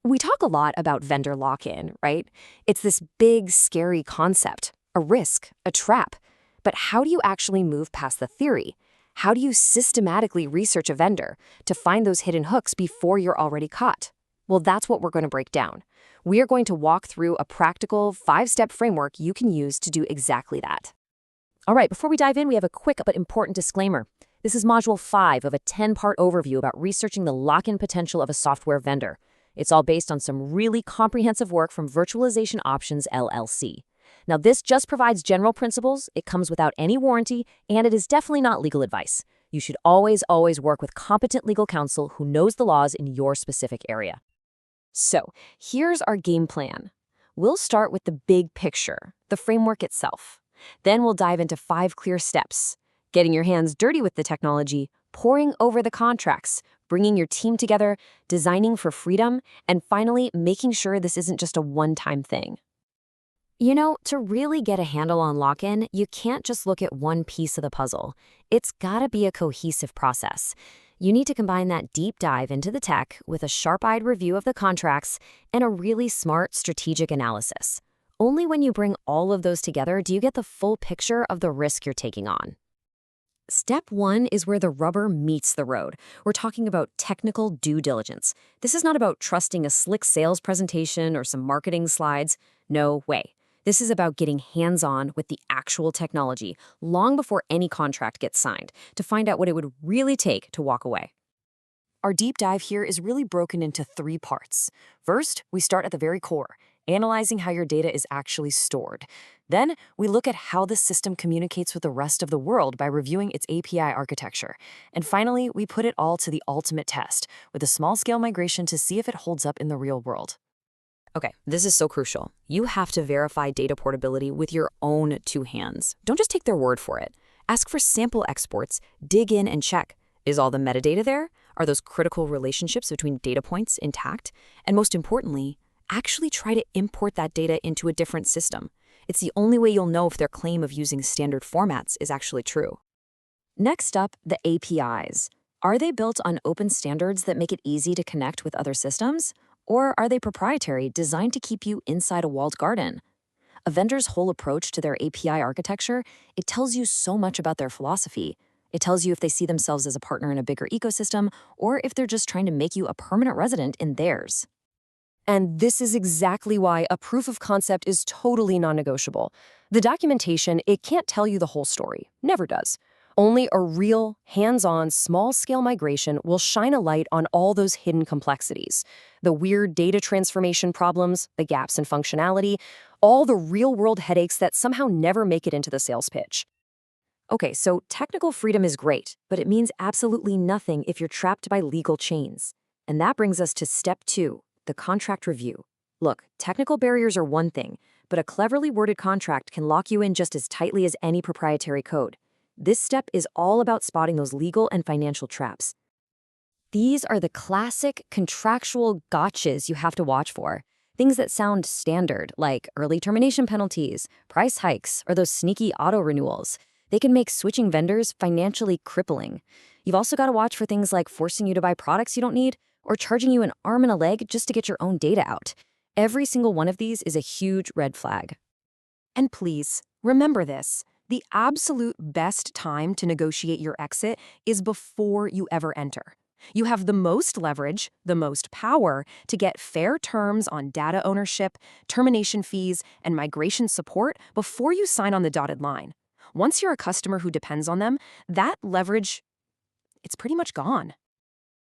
We talk a lot about vendor lock-in, right? It's this big, scary concept, a risk, a trap. But how do you actually move past the theory? How do you systematically research a vendor to find those hidden hooks before you're already caught? Well, that's what we're going to break down. We are going to walk through a practical 5-step framework you can use to do exactly that. All right, before we dive in, we have a quick but important disclaimer. This is Module 5 of a 10-part overview about researching the lock-in potential of a software vendor. It's all based on some really comprehensive work from Virtualization Options LLC. Now, this just provides general principles, it comes without any warranty, and it is definitely not legal advice. You should always work with competent legal counsel who knows the laws in your specific area. So, here's our game plan. We'll start with the big picture, the framework itself. Then we'll dive into 5 clear steps: getting your hands dirty with the technology, poring over the contracts, bringing your team together, designing for freedom, and finally, making sure this isn't just a one-time thing. You know, to really get a handle on lock-in, you can't just look at one piece of the puzzle. It's gotta be a cohesive process. You need to combine that deep dive into the tech with a sharp-eyed review of the contracts and a really smart strategic analysis. Only when you bring all of those together do you get the full picture of the risk you're taking on. Step 1 is where the rubber meets the road. We're talking about technical due diligence. This is not about trusting a slick sales presentation or some marketing slides. No way. This is about getting hands-on with the actual technology long before any contract gets signed to find out what it would really take to walk away. Our deep dive here is really broken into 3 parts. First, we start at the very core, analyzing how your data is actually stored. Then, we look at how the system communicates with the rest of the world by reviewing its API architecture. And finally, we put it all to the ultimate test, with a small-scale migration to see if it holds up in the real world. Okay, this is so crucial. You have to verify data portability with your own 2 hands. Don't just take their word for it. Ask for sample exports, dig in and check. Is all the metadata there? Are those critical relationships between data points intact? And most importantly, actually try to import that data into a different system. It's the only way you'll know if their claim of using standard formats is actually true. Next up, the APIs. Are they built on open standards that make it easy to connect with other systems? Or are they proprietary, designed to keep you inside a walled garden? A vendor's whole approach to their API architecture, it tells you so much about their philosophy. It tells you if they see themselves as a partner in a bigger ecosystem, or if they're just trying to make you a permanent resident in theirs. And this is exactly why a proof of concept is totally non-negotiable. The documentation, it can't tell you the whole story. Never does. Only a real, hands-on, small-scale migration will shine a light on all those hidden complexities. The weird data transformation problems, the gaps in functionality, all the real-world headaches that somehow never make it into the sales pitch. Okay, so technical freedom is great, but it means absolutely nothing if you're trapped by legal chains. And that brings us to step 2. The contract review. Look, technical barriers are one thing, but a cleverly worded contract can lock you in just as tightly as any proprietary code. This step is all about spotting those legal and financial traps. These are the classic contractual gotchas you have to watch for. Things that sound standard, like early termination penalties, price hikes, or those sneaky auto-renewals. They can make switching vendors financially crippling. You've also got to watch for things like forcing you to buy products you don't need, or charging you an arm and a leg just to get your own data out. Every single one of these is a huge red flag. And please, remember this. The absolute best time to negotiate your exit is before you ever enter. You have the most leverage, the most power to get fair terms on data ownership, termination fees, and migration support before you sign on the dotted line. Once you're a customer who depends on them, that leverage, it's pretty much gone.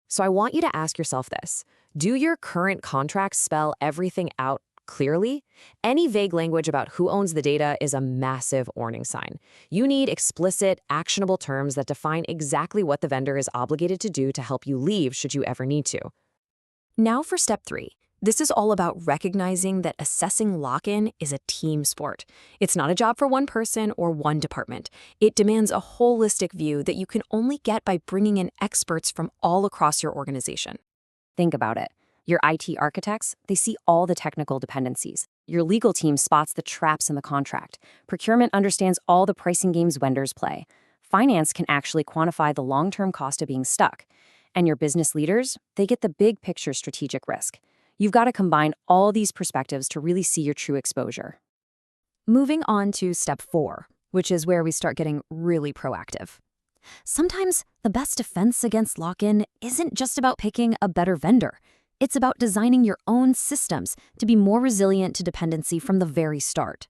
So I want you to ask yourself this. Do your current contracts spell everything out clearly? Any vague language about who owns the data is a massive warning sign. You need explicit, actionable terms that define exactly what the vendor is obligated to do to help you leave should you ever need to. Now for step 3. This is all about recognizing that assessing lock-in is a team sport. It's not a job for one person or one department. It demands a holistic view that you can only get by bringing in experts from all across your organization. Think about it. Your IT architects, they see all the technical dependencies. Your legal team spots the traps in the contract. Procurement understands all the pricing games vendors play. Finance can actually quantify the long-term cost of being stuck. And your business leaders, they get the big picture strategic risk. You've got to combine all these perspectives to really see your true exposure. Moving on to step 4, which is where we start getting really proactive. Sometimes the best defense against lock-in isn't just about picking a better vendor. It's about designing your own systems to be more resilient to dependency from the very start.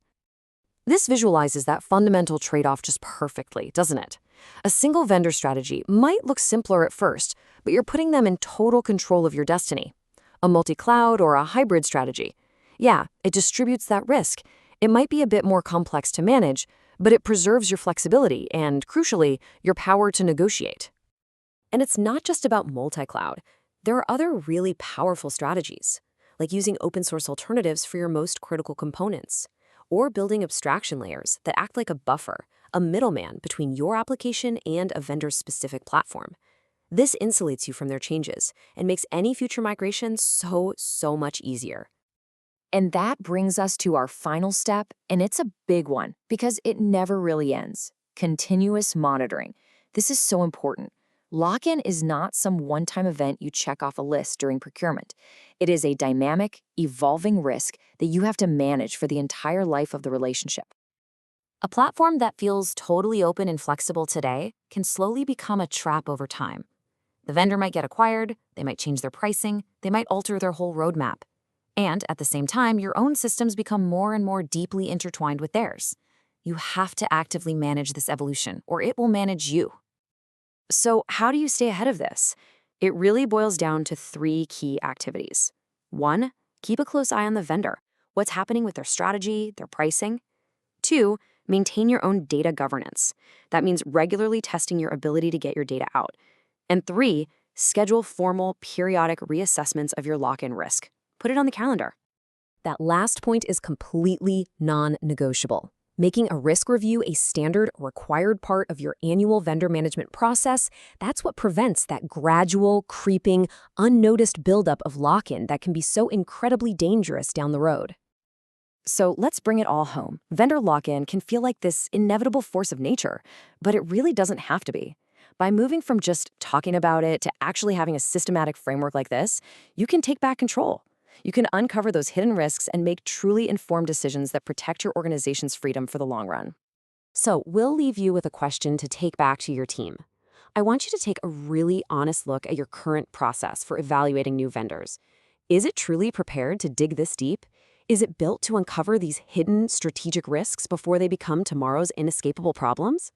This visualizes that fundamental trade-off just perfectly, doesn't it? A single vendor strategy might look simpler at first, but you're putting them in total control of your destiny. A multi-cloud or a hybrid strategy. Yeah, it distributes that risk. It might be a bit more complex to manage, but it preserves your flexibility and, crucially, your power to negotiate. And it's not just about multi-cloud. There are other really powerful strategies, like using open-source alternatives for your most critical components, or building abstraction layers that act like a buffer, a middleman between your application and a vendor's specific platform. This insulates you from their changes and makes any future migration so much easier. And that brings us to our final step, and it's a big one because it never really ends. Continuous monitoring. This is so important. Lock-in is not some one-time event you check off a list during procurement. It is a dynamic, evolving risk that you have to manage for the entire life of the relationship. A platform that feels totally open and flexible today can slowly become a trap over time. The vendor might get acquired, they might change their pricing, they might alter their whole roadmap. And at the same time, your own systems become more and more deeply intertwined with theirs. You have to actively manage this evolution, or it will manage you. So how do you stay ahead of this? It really boils down to 3 key activities. 1, keep a close eye on the vendor. What's happening with their strategy, their pricing? 2, maintain your own data governance. That means regularly testing your ability to get your data out. And 3, schedule formal, periodic reassessments of your lock-in risk. Put it on the calendar. That last point is completely non-negotiable. Making a risk review a standard, required part of your annual vendor management process, that's what prevents that gradual, creeping, unnoticed buildup of lock-in that can be so incredibly dangerous down the road. So let's bring it all home. Vendor lock-in can feel like this inevitable force of nature, but it really doesn't have to be. By moving from just talking about it to actually having a systematic framework like this, you can take back control. You can uncover those hidden risks and make truly informed decisions that protect your organization's freedom for the long run. So we'll leave you with a question to take back to your team. I want you to take a really honest look at your current process for evaluating new vendors. Is it truly prepared to dig this deep? Is it built to uncover these hidden strategic risks before they become tomorrow's inescapable problems?